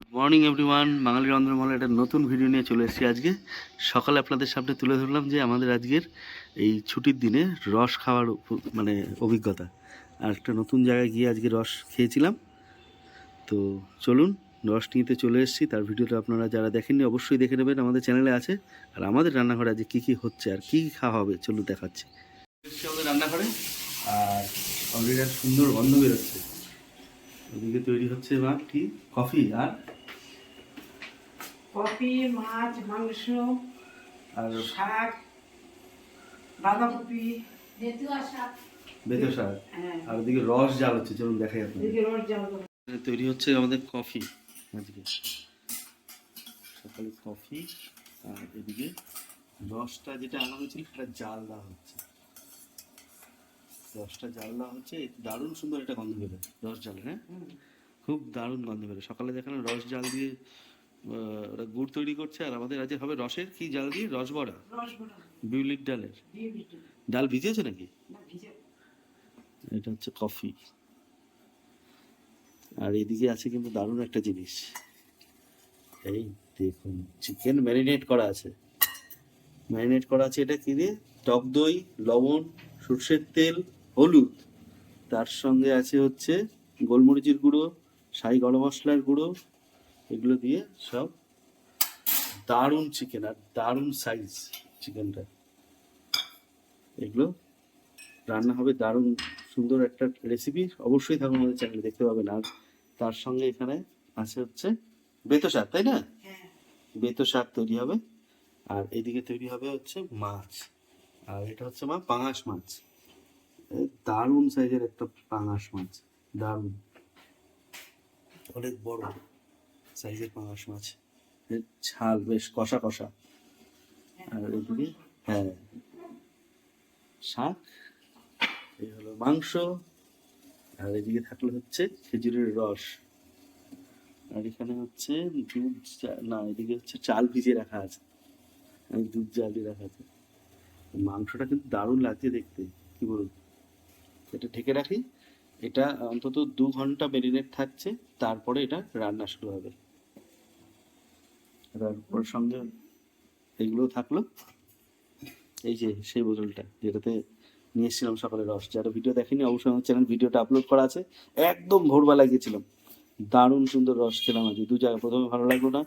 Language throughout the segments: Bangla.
মর্নিং এভরিওয়ান, বাঙালি রন্ধনমহলে একটা নতুন ভিডিও নিয়ে চলে এসেছি। আজকে সকালে আপনাদের সামনে তুলে ধরলাম যে আমাদের আজকের এই ছুটির দিনে রস খাওয়ার মানে অভিজ্ঞতা। আর একটা নতুন জায়গায় গিয়ে আজকে রস খেয়েছিলাম। তো চলুন, রস নিতে চলে এসেছি। তার ভিডিওটা আপনারা যারা দেখেননি অবশ্যই দেখে নেবেন, আমাদের চ্যানেলে আছে। আর আমাদের রান্নাঘরে আজকে কী কী হচ্ছে আর কী কী খাওয়া হবে চলুন দেখাচ্ছি। এসেছি আমাদের রান্নাঘরে, আর অলরেডি একটা সুন্দর গন্ধ বেরোচ্ছে। ওদিকে তৈরি হচ্ছে মা কি কফি আর কফি, মাছ, মাংস, আর শাক, বাঁধাকপি, বেতো শাক। হ্যাঁ, আর ওদিকে রস জাল হচ্ছে, চলুন দেখাই আপনাদের। এদিকে রস জ্বালানো। তৈরি হচ্ছে আমাদের কফি আজকে সকালে কফি। আর এদিকে রসটা যেটা আনা হয়েছিল সেটা জাল দেওয়া হচ্ছে। রসটা জাল দেওয়া হচ্ছে, দারুণ সুন্দর একটা গন্ধ বেরোয় রস জাল। হ্যাঁ, খুব দারুণ গন্ধ বেরোয়। সকালে দেখালাম রস জাল দিয়ে ওরা গুড় তৈরি করছে। আর আমাদের আজকে হবে রসের কি জাল দিয়ে রসবড়া, রস বড়া বিউলির ডালের। দিয়ে দিতে। ডাল ভিজিয়েছে নাকি? না, ভিজে। এটা হচ্ছে কফি। আর এদিকে আছে কিন্তু দারুণ একটা জিনিস, এই দেখুন চিকেন ম্যারিনেট করা আছে। ম্যারিনেট করা আছে এটা কি দিয়ে? টক দই, লবণ, সর্ষের তেল, হলুদ, তার সঙ্গে আছে হচ্ছে গোলমরিচের গুঁড়ো, শাহি গরম মশলার গুঁড়ো, এগুলো দিয়ে সব। দারুণ চিকেন আর দারুণ সাইজ চিকেনটা। এগুলো রান্না হবে দারুণ সুন্দর একটা রেসিপি। অবশ্যই থাকুন আমাদের চ্যানেলে, দেখতে পাবেন। আর তার সঙ্গে এখানে আছে হচ্ছে বেতো শাক, তাই না? হ্যাঁ, বেতো শাক তৈরি হবে। আর এদিকে তৈরি হবে হচ্ছে মাছ। আর এটা হচ্ছে পাঙাশ মাছ। দারুণ সাইজের একটা পাঙাশ মাছ, দারুণ অনেক বড় সাইজের পাঙাশ মাছ। এর ঝাল বেশ কষা কষা। আর এদিকে হ্যাঁ শাক, এই হলো মাংস। আর এদিকে থাকলে হচ্ছে খেজুরের রস। আর এখানে হচ্ছে দুধ না, এদিকে হচ্ছে চাল ভিজিয়ে রাখা আছে, দুধ জাল দিয়ে রাখা আছে। মাংসটা কিন্তু দারুণ লাগছে দেখতে, কি বলবো। এটা ঢেকে রাখি, এটা অন্তত 2 ঘন্টা ম্যারিনেট থাকছে, তারপরে এটা রান্না শুরু হবে। তারপর সঙ্গে এগুলো থাকলো। এই যে সেই বোতলটা যেটাতে নিয়ে এসেছিলাম সকালে রস, যারা ভিডিও দেখেনি অবশ্যই আমার চ্যানেল ভিডিওটা আপলোড করা আছে। একদম ভোরবেলা গিয়েছিলাম, দারুণ সুন্দর রস খেলাম আজ 2 জায়গায়। প্রথমে ভালো লাগলো না।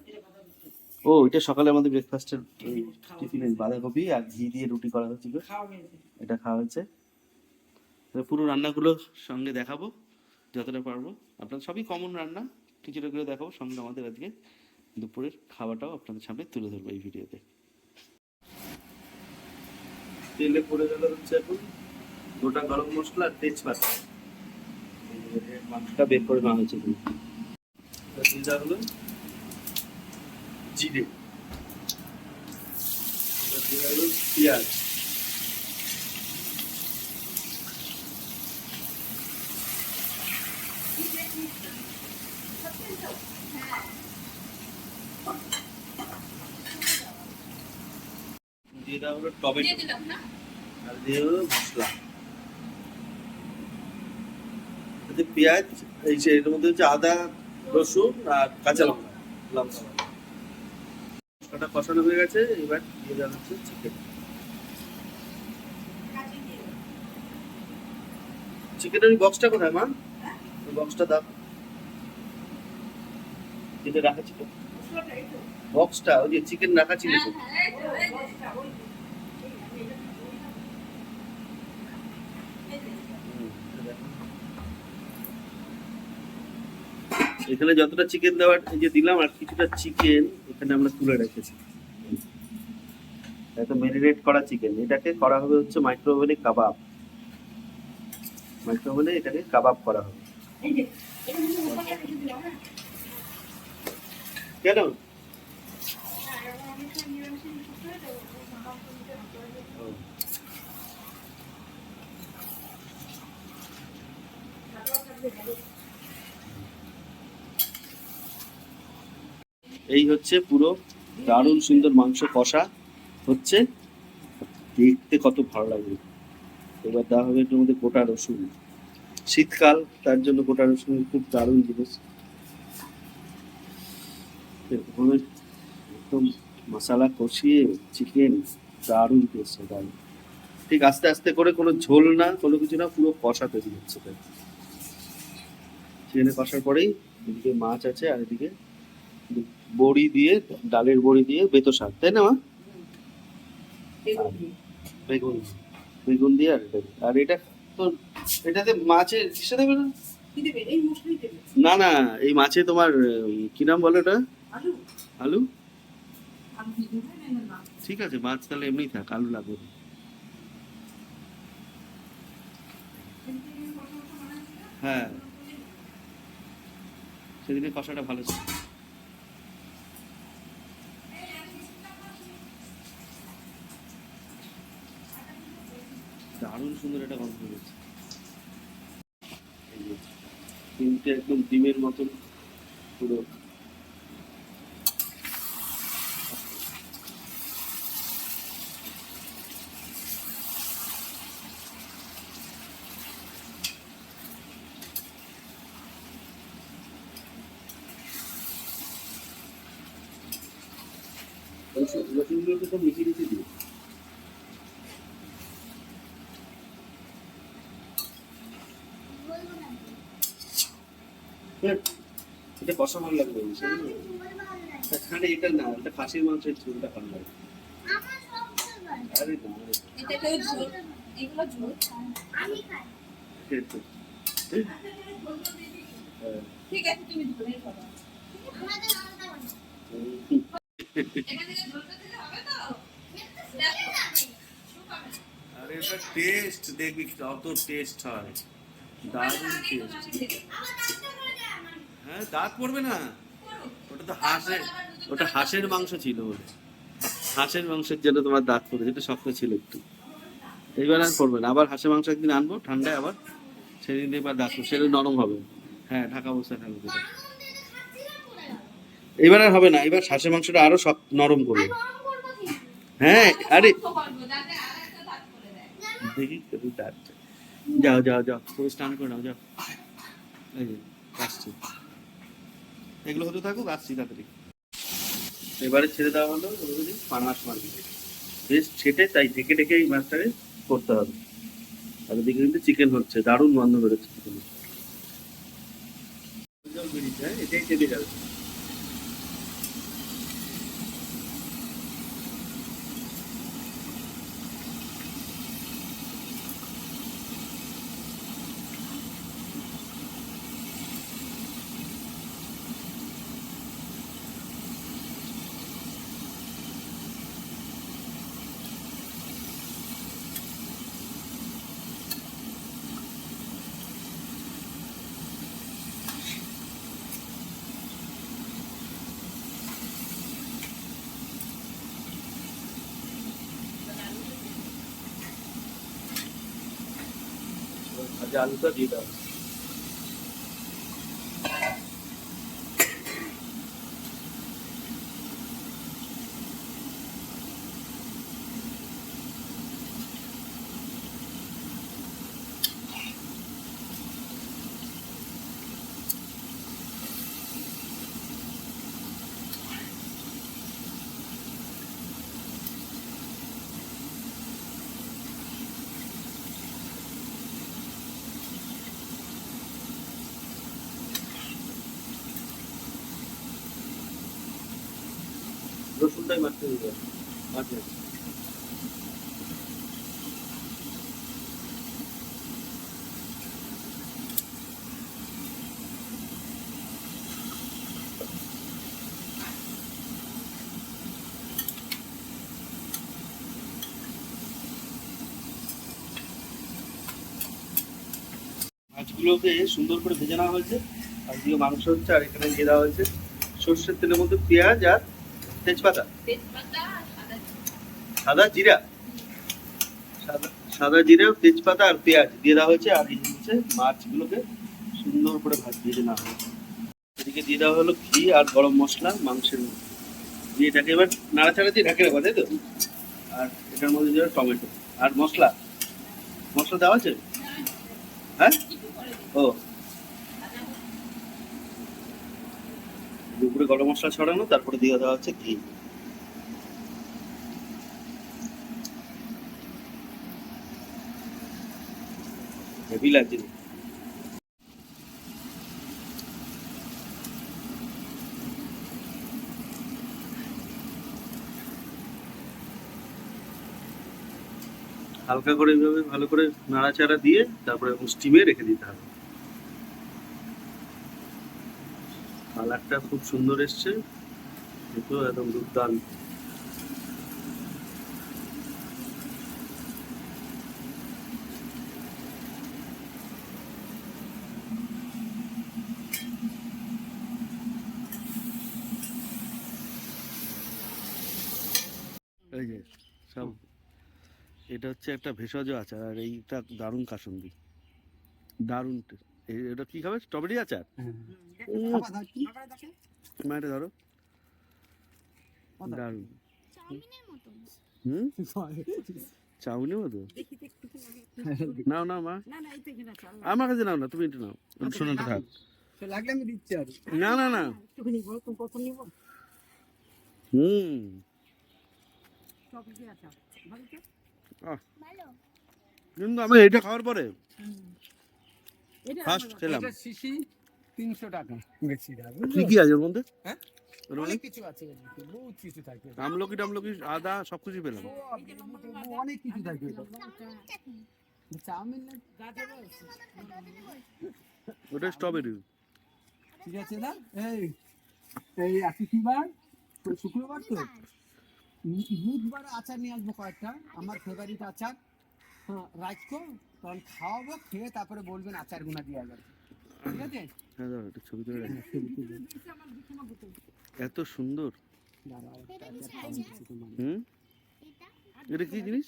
ও এটা সকালে আমাদের ব্রেকফাস্টের টিফিনে বাঁধাকপি আর ঘি দিয়ে রুটি করা হয়েছিল, খাওয়া হয়েছে। এটা খাওয়া হয়েছে। পুরো রান্নাগুলো সঙ্গে দেখাবো যতটা পারবো। আপনার সবই কমন রান্না, কিছুটা করে দেখাবো। সঙ্গে আমাদের আজকে দুপুরের খাওয়াটাও আপনাদের সামনে তুলে ধরবো এই ভিডিওতে। তেলে পড়ে গেল হচ্ছে এখন গোটা গরম মশলা আর তেজপাতা। মাংসটা বের করে নেওয়া হয়েছে, দিয়ে হলো জিরে, দিয়ে হলো পেঁয়াজ, দিয়ে দেওয়া হলো টমেটো, আর দিয়ে হলো মশলা। এতে পেঁয়াজ, এই যে এর মধ্যে হচ্ছে আদা, রসুন আর কাঁচা লঙ্কা, লঙ্কা মশলাটা কষানো হয়ে গেছে। এবার দিয়ে দেওয়া হচ্ছে চিকেন। চিকেনের ওই বক্সটা কোথায় মা? ওই বক্সটা দাও, যেটা রাখা ছিল বক্সটা, ওই যে চিকেন রাখা ছিল তো। এখানে যতটা চিকেন দেওয়ার এই যে দিলাম, আর কিছুটা চিকেন এখানে আমরা তুলে রেখেছি। এটা ম্যারিনেট করা চিকেন, এটাকে করা হবে হচ্ছে মাইক্রোওভেনে কাবাব। মাইক্রোওভেনে এটাকে কাবাব করা হবে। কেন? এই হচ্ছে পুরো দারুণ সুন্দর মাংস কষা হচ্ছে, দেখতে কত ভালো লাগবে। এবার দেওয়া হবে এটার মধ্যে গোটা রসুন, শীতকাল তার জন্য গোটা রসুন খুব দারুণ জিনিস। এরকম একদম মশলা কষিয়ে চিকেন, দারুণ টেস্ট, দারুণ। ঠিক আস্তে আস্তে করে, কোনো ঝোল না, কোনো কিছু না, পুরো কষা তৈরি হচ্ছে। চিকেনে কষার পরেই এদিকে মাছ আছে, আর এদিকে বড়ি দিয়ে, ডালের বড়ি দিয়ে বেতো শাক, তাই না মা? বেগুন, বেগুন দিয়ে আর এটা তো, এটাতে মাছের কিসে দেবে না? না না, এই মাছে তোমার কি নাম বলো এটা? আলু। ঠিক আছে, মাছ তাহলে এমনি থাক, আলু লাগবে না। হ্যাঁ, সেদিনে কষাটা ভালো ছিল। দারুণ সুন্দর একটা গন্ধ হয়েছে। এই যে ডিমটা একদম ডিমের মতন পুরো। রসুনগুলোকে তো মিশিয়ে মিশিয়ে দিই। এটা কষা ভালো লাগবে, এখানে এটা না, এটা খাসির মাংসের ঝোলটা ভালো লাগে। আরে না, ঠিক আছে, তুমি ধরে খাবা। আরে এটা টেস্ট দেখবি কত টেস্ট হয়, দারুণ টেস্ট। হ্যাঁ, দাঁত পড়বে না, ওটা তো হাঁসের, ওটা হাঁসের মাংস ছিল বলে, হাঁসের মাংসের জন্য তোমার দাঁত পড়ে, যেটা শক্ত ছিল একটু। এইবার আর পড়বে না, আবার হাঁসের মাংস একদিন আনবো ঠান্ডায়, আবার সেদিন এবার দাঁত পড়বে, সেটা নরম হবে। হ্যাঁ, ঢাকা অবস্থায় থাকবে সেটা। এবার আর হবে না, এবার হাঁসের মাংসটা আরো সব নরম করবে। হ্যাঁ, আরে দেখি একটু দাঁত। যাও যাও যাও, তুমি স্নান করে নাও, যাও। এই যে আসছি, এগুলো হতে থাকুক, আসছি তাড়াতাড়ি। এবারে ছেড়ে দেওয়া হলো পাঙাশ মাছ, বেশ ছেটে, তাই ঢেকে ঢেকে এই মাছটাকে করতে হবে। আর ওদিকে কিন্তু চিকেন হচ্ছে, দারুণ গন্ধ বেরোচ্ছে চিকেন, বেরিয়েছে। হ্যাঁ, এটাই চেপে যাবে। ভাজা আলুটা দিয়ে দাও। রসুনটাই মারতে দিতে হবে। আচ্ছা, মাছগুলোকে সুন্দর করে ভেজে নেওয়া হয়েছে, আর দিয়ে মাংস হচ্ছে, আর এখানে দিয়ে দেওয়া হয়েছে সর্ষের তেলের মধ্যে পেঁয়াজ আর তেজপাতা, সাদা জিরা, সাদা সাদা জিরা, তেজপাতা আর পেঁয়াজ দিয়ে দেওয়া হয়েছে। আর এই হচ্ছে মাছগুলোকে সুন্দর করে ভেজে নেওয়া হয়েছে। এদিকে দিয়ে দেওয়া হলো ঘি আর গরম মশলা মাংসের মধ্যে দিয়ে, এটাকে এবার নাড়াচাড়া দিয়ে ঢাকে রাখা, তাই তো? আর এটার মধ্যে দেওয়া টমেটো আর মশলা, মশলা দেওয়া আছে। হ্যাঁ, ও দুপুরে গরম মশলা ছড়ানো, তারপরে দিয়ে দেওয়া হচ্ছে ঘি। হেভি লাগছে। হালকা করে এইভাবে ভালো করে নাড়াচাড়া দিয়ে তারপরে স্টিমে রেখে দিতে হবে। কালারটা খুব সুন্দর এসছে, দেখো একদম দুর্দান্ত। এই যে সব, এটা হচ্ছে একটা ভেষজ আচার, আর এইটা দারুণ কাসুন্দি, দারুণ এটা কি খাবে? স্ট্রবেরি আচার। মায়ের ধরো, দারুণ। হুম, চাউমিনের মতো। নাও নাও মা, আমার কাছে নাও না, তুমি একটু নাও, শোনাটা থাক। লাগলে আমি দিচ্ছি আর না না না, হুম, কিন্তু আমি এটা খাওয়ার পরে ফার্স্ট খেলাম। এটা শিশি 300 টাকা বেশি দাম। কি কি আছে ওর মধ্যে? হ্যাঁ? ওর মধ্যে অনেক কিছু আছে, বহুত কিছু থাকে। আমলকি টামলকি আদা সবকিছু পেলাম। অনেক কিছু থাকে। চাউমিন না গাজর আছে। ওটা স্ট্রবেরি। ঠিক আছে না? এই এই আজকে কি বার? শুক্রবার তো। বুধবার আচার নিয়ে আসবো কয়েকটা, আমার ফেভারিট আচার। হ্যাঁ, রাখো, তখন খাওয়াবো, খেয়ে তারপরে বলবেন আচার গুনা দিয়ে যাবে। ঠিক আছে? হ্যাঁ দাও, একটা ছবি তুলে রাখি। এত সুন্দর। হুম, এটা কি জিনিস?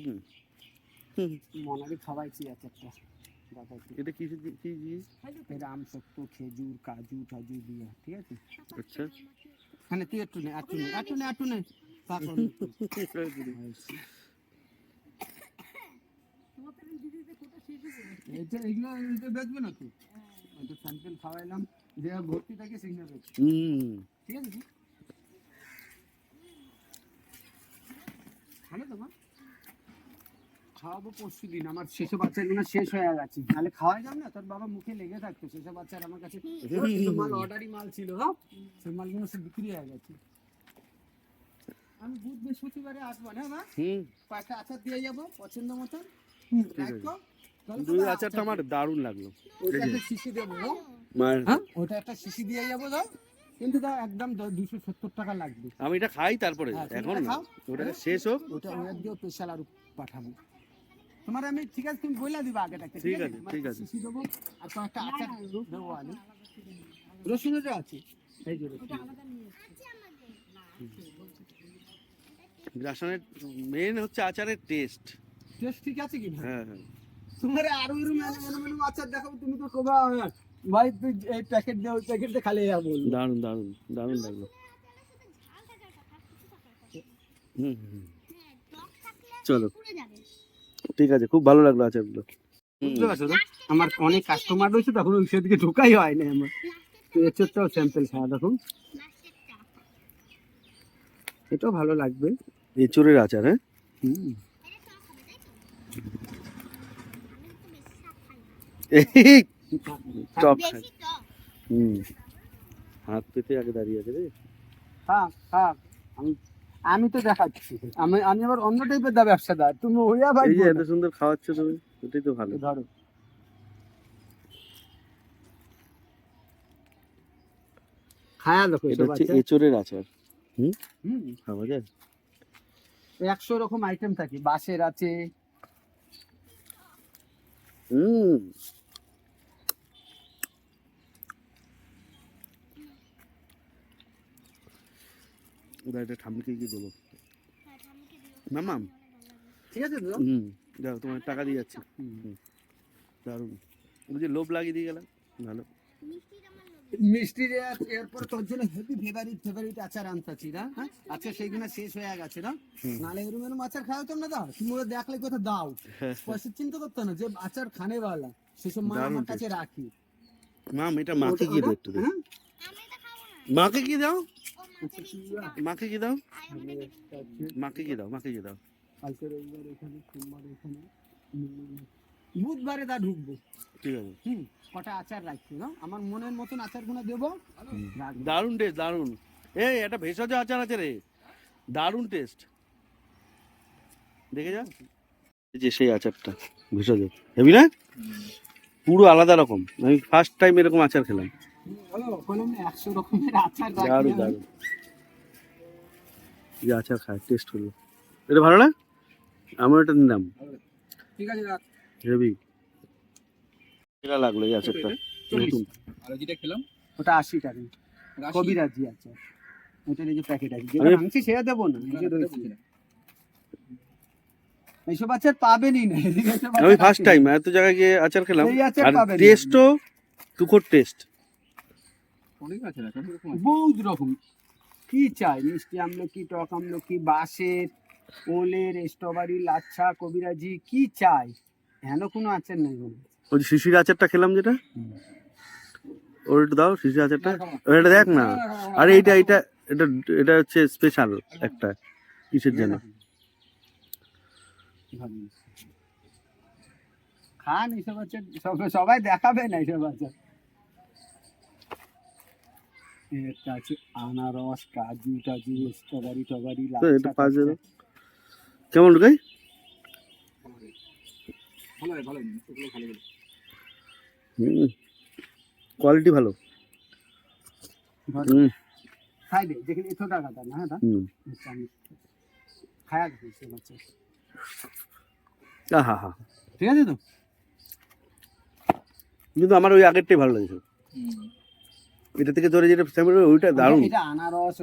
হুম, হুম, মনালি খাওয়াইছি আচারটা। এটা কি কি জিনিস? এটা আম সত্য, খেজুর, কাজু টাজু দিয়ে, ঠিক আছে? আচ্ছা, মানে তুই একটু নে, একটু নে। এগুলো বেচবে না তুই? স্যাম্পল খাওয়াইলাম, যে ভর্তি থাকে সিগনাল বেচবে। হুম, ঠিক আছে? ভালো তো মা? খাওয়াবো পরশু দিন, আমার সেসব বাচ্চাগুলো শেষ হয়ে গেছে, নাহলে খাওয়াই যাবে না, তোর বাবা মুখে লেগে থাকতো। সেসব বাচ্চার আমার কাছে মাল অর্ডারি মাল ছিল, হ্যাঁ, সেই মালগুলো সব বিক্রি হয়ে গেছে। আমি বুধ বৃহস্পতিবারে আসবো না মা, কয়েকটা আচার দিয়ে যাবো পছন্দ মতন। দুই আচারটা আমার দারুণ লাগলো। ওটা একটা শিশি দেবো, হ্যাঁ, ওটা একটা শিশি দিয়ে যাবো দাও, কিন্তু দাও একদম 270 টাকা লাগবে। আমি এটা খাই তারপরে, হ্যাঁ, এখন তুমি না, খাও। ওটা শেষ হোক। ওটা ওর দিয়ে স্পেশাল আর পাঠাবো তোমার আমি। ঠিক আছে, তুমি বইলা দিবা আগে থেকে। ঠিক আছে, ঠিক আছে। শিশি দেবো আর কয়েকটা আচার দেবো, আলু রসুনেরও আছে। এই যে রসুন। গ্রাসনের মেন হচ্ছে আচারের টেস্ট। টেস্ট ঠিক আছে কি? হ্যাঁ হ্যাঁ, তোমার আরো মেনু আচার দেখাবো, তুমি তো কোবা ভাই তুই এই প্যাকেট দে, ওই প্যাকেট দে, খালি যা বল। দারুণ দারুণ দারুণ লাগলো। হুম হুম, চলো ঠিক আছে, খুব ভালো লাগলো আচারগুলো। বুঝতে পারছো তো? আমার অনেক কাস্টমার রয়েছে, তখন ওই সেদিকে ঢোকাই হয় না আমার। তো এছাড়াও স্যাম্পল খাওয়া দেখুন, এটাও ভালো লাগবে। এঁচোড়ের আচার, হ্যাঁ, টক খাই। হুম, হাত পেতে আগে দাঁড়িয়ে আছে রে। হ্যাঁ হ্যাঁ, আমি তো দেখাচ্ছি, আমি আবার অন্য টাইপের দা ব্যবসাদার, তুমি হইয়া ভাই। এই যে এত সুন্দর খাওয়াচ্ছ তুমি, এটাই তো ভালো। ধরো, খায়া দেখো। এটা হচ্ছে এঁচোড়ের আচার। হুম, হুম, খাওয়া যায়। 100 রকম আইটেম থাকে, বাঁশের আছে। হুম, এবার এটা ঠাম্মিকে কি দেবো? মামাম, ঠিক আছে তো? হুম, দাও, তোমার টাকা দিয়ে যাচ্ছি। দারুণ, ওই যে লোভ লাগিয়ে দিয়ে গেলাম। ভালো মিষ্টি এরপর তোর জন্য হেভি ফেভারিট আচার আনতাছি না, হ্যাঁ? আচ্ছা সেইগুলো শেষ হয়ে গেছে না, নালে এরম আচার খাওয়াতাম না। দাও, তুমি ওরা দেখলে কোথাও দাও, পয়সা চিন্তা করতো না যে আচার খানে বালা, সেসব মাল আমার কাছে রাখি। মাম এটা মাকে কি একটু দে, হ্যাঁ? মাকে কি দাও, আচ্ছা, কি বা? মাকে কি দাও, আমি একটা আছে, মাকে কি দাও, মাকে কি দাও। কালকে রবিবার এখানে, সোমবার এখানে, বুধবারে তা ঢুকবো। ঠিক আছে। কটা আচার রাখছো না, আমার মনের মতন আচারগুলো দেবো, রাখবো। দারুণ টেস্ট, দারুণ। এই একটা ভেষজ আচার আছে রে, দারুণ টেস্ট। দেখে যা, এই যে সেই আচারটা ভেষজ, হেবি না, পুরো আলাদা রকম। আমি ফার্স্ট টাইম এরকম আচার খেলাম। বলো, ওখানে আমি 100 রকমের আচার রাখি দারুণ আমি। দারুণ। এই যে আচার খায়, টেস্ট করবো। এটা ভালো না, আমার এটা নিলাম, ঠিক আছে, রাখ। হেবি। এটা লাগলো এই আচারটা, নতুন। আর যেটা খেলাম ওটা 80 টাকা, কবিরাজি আচার। ওটার এই যে প্যাকেট আছে, যেটা আমি- ভাঙছি সেটা দেবো না, এই যে রয়েছে। এইসব আচার পাবেনই না, এইসব আচার আমি ফার্স্ট আছে। টাইম এত জায়গায় গিয়ে আচার খেলাম, এই আচার আর পাবেন না। টেস্টও তুখোর টেস্ট। অনেক আছে, বহুত রকম। কি চাই, মিষ্টি আমলকি, টক আমলকি, বাঁশের, ওলের, স্ট্রবেরি, লাচ্ছা, কবিরাজি, কি চাই, হেন কোনো আচার নেই বলে। ওই যে শিশির আচারটা খেলাম যেটা, ওর একটু দাও শিশির আচারটা, এটা দেখ না। আর এইটা এটা এটা এটা হচ্ছে স্পেশাল একটা, কিসের জন্য। খান এইসব আচার, সবাই দেখাবে না এইসব আচার। একটা আছে আনারস, কাজু টাজু, স্ট্রবেরি টবেরি, তো এটা লাচ্ছা, 5 euro। কেমন ঢুকাই, ভালো ভালো ভালো। কোয়ালিটি ভালো। হুম খাই দে, যেখানে 100 টাকা দাম না, হ্যাঁ হুম। খায়া দেখি সে বাচ্চা। হা হা। ঠিক আছে তো, কিন্তু আমার ওই আগেরটাই ভালো লেগেছে, এটা থেকে ধরে যেটা ফেভারিট ওইটা দারুণ। এটা আনারস,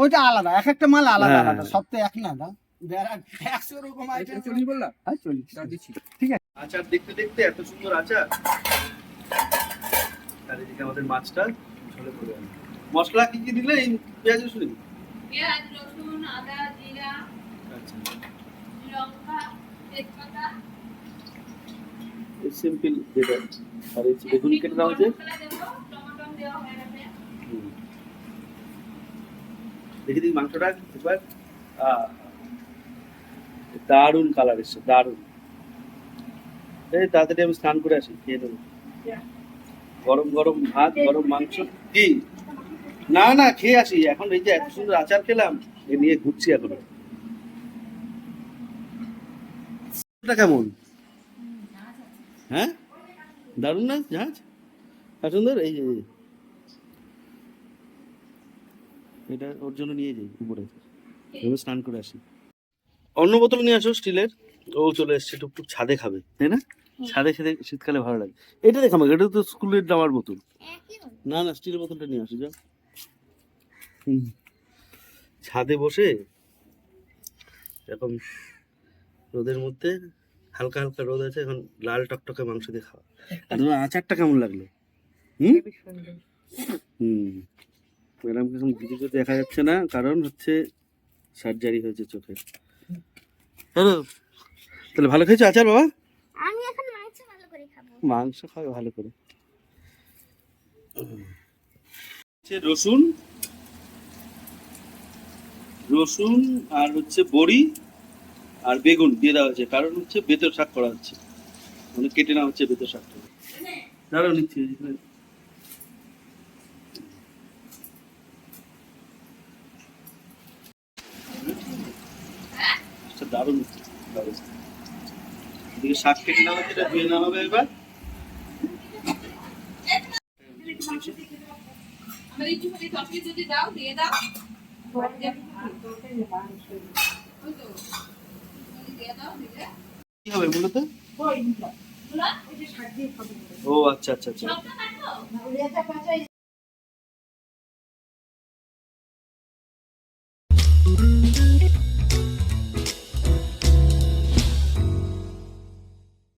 ওইটা আলাদা, এক একটা মাল আলাদা হ্যাঁ। আলাদা, সব তো এক না দাদা। 100 রকম আইটেম। 40 বললা? হ্যাঁ 40 দিচ্ছি। ঠিক আছে। আচার দেখতে দেখতে এত সুন্দর আচার, আর এদিকে আমাদের মাছটা ঝোলে পড়ে গেল। মশলা কি কি দিলে, এই পেঁয়াজ রসুন? পেঁয়াজ, রসুন, আদা, জিরা, আচ্ছা, লঙ্কা, তেজপাতা, এই সিম্পল যেটা। আর এই বেগুন কেটে দেওয়া হয়েছে। মশলা দেবো, টমেটো দেওয়া হয়ে গেছে। দেখি দেখি মাংসটা একবার, দারুণ কালার এসছে, দারুণ। এই তাড়াতাড়ি আমি স্নান করে আসি, খেয়ে নেবো। গরম গরম ভাত, গরম মাংস। কি না না, খেয়ে আসি এখন। এই যে এত সুন্দর আচার খেলাম, এ নিয়ে ঘুরছি এখন। এটা কেমন, হ্যাঁ দারুণ না জাহাজ, আর সুন্দর। এই যে এটা ওর জন্য নিয়ে যাই উপরে, আমি স্নান করে আসি। অন্য বোতল নিয়ে আসো স্টিলের। ও চলে এসছে, টুকটুক ছাদে খাবে, তাই না? ছাদে খেতে শীতকালে ভালো লাগে। এটা দেখাবো, এটা তো স্কুলের যাওয়ার বোতল। না না, স্টিলের বোতলটা নিয়ে আসো যা। ছাদে বসে এখন রোদের মধ্যে, হালকা হালকা রোদ আছে এখন, লাল টকটকে মাংস দিয়ে খাওয়া। আর তোমার আচারটা কেমন লাগলো? হুম হুম। ম্যাডামকে এখন ভিডিওতে দেখা যাচ্ছে না, কারণ হচ্ছে সার্জারি হয়েছে চোখে। হ্যালো, তাহলে ভালো খেয়েছো আচার বাবা? আমি এখন মাংস ভালো করে খাবো। মাংস খাবে ভালো করে। রসুন, রসুন আর হচ্ছে বড়ি আর বেগুন দিয়ে দেওয়া হয়েছে, কারণ হচ্ছে বেতর শাক করা হচ্ছে, মানে কেটে নেওয়া হচ্ছে বেতর শাকটা। দাঁড়াও নিচ্ছি, দারুণ হচ্ছে, দারুণ। এদিকে শাক কেটে নেওয়া হচ্ছে, এটা ধুয়ে নেওয়া হবে এবার। আমার একটুখানি তরকারি যদি দাও, দিয়ে দাও। ওই তো, দিয়ে দাও, দিলে। কি হবে মূলত? বুলা? ও আচ্ছা আচ্ছা আচ্ছা। সবটা কাটো।